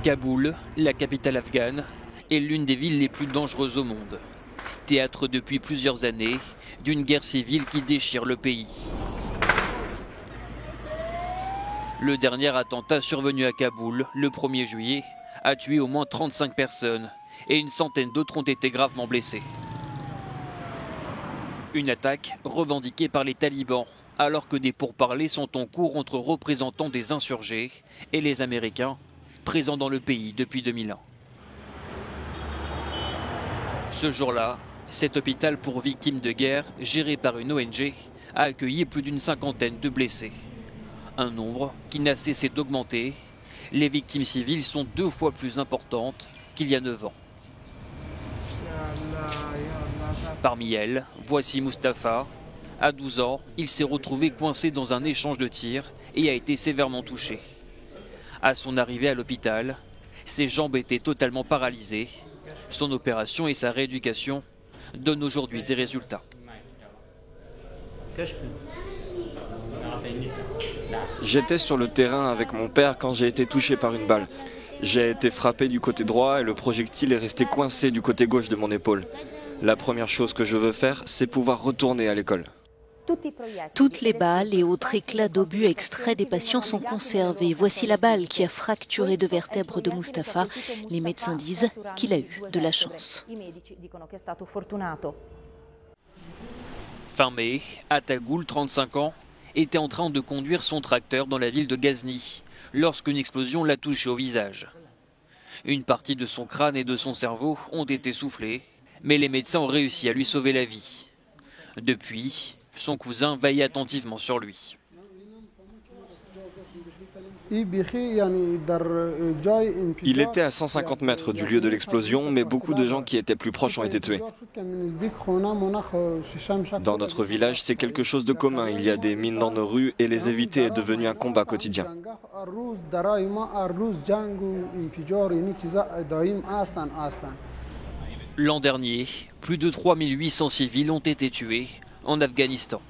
Kaboul, la capitale afghane, est l'une des villes les plus dangereuses au monde. Théâtre depuis plusieurs années d'une guerre civile qui déchire le pays. Le dernier attentat survenu à Kaboul, le 1er juillet, a tué au moins 35 personnes et une centaine d'autres ont été gravement blessées. Une attaque revendiquée par les talibans, alors que des pourparlers sont en cours entre représentants des insurgés et les Américains, présents dans le pays depuis 2001. Ce jour-là, cet hôpital pour victimes de guerre, géré par une ONG, a accueilli plus d'une cinquantaine de blessés. Un nombre qui n'a cessé d'augmenter. Les victimes civiles sont 2 fois plus importantes qu'il y a 9 ans. Parmi elles, voici Mustapha. À 12 ans, il s'est retrouvé coincé dans un échange de tirs et a été sévèrement touché. À son arrivée à l'hôpital, ses jambes étaient totalement paralysées. Son opération et sa rééducation donnent aujourd'hui des résultats. J'étais sur le terrain avec mon père quand j'ai été touché par une balle. J'ai été frappé du côté droit et le projectile est resté coincé du côté gauche de mon épaule. La première chose que je veux faire, c'est pouvoir retourner à l'école. Toutes les balles et autres éclats d'obus extraits des patients sont conservés. Voici la balle qui a fracturé 2 vertèbres de Mustapha. Les médecins disent qu'il a eu de la chance. Fin mai, Atagoul, 35 ans, était en train de conduire son tracteur dans la ville de Ghazni lorsqu'une explosion l'a touché au visage. Une partie de son crâne et de son cerveau ont été soufflées, mais les médecins ont réussi à lui sauver la vie. Depuis, son cousin veille attentivement sur lui. Il était à 150 mètres du lieu de l'explosion, mais beaucoup de gens qui étaient plus proches ont été tués. Dans notre village, c'est quelque chose de commun. Il y a des mines dans nos rues et les éviter est devenu un combat quotidien. L'an dernier, plus de 3800 civils ont été tués en Afghanistan.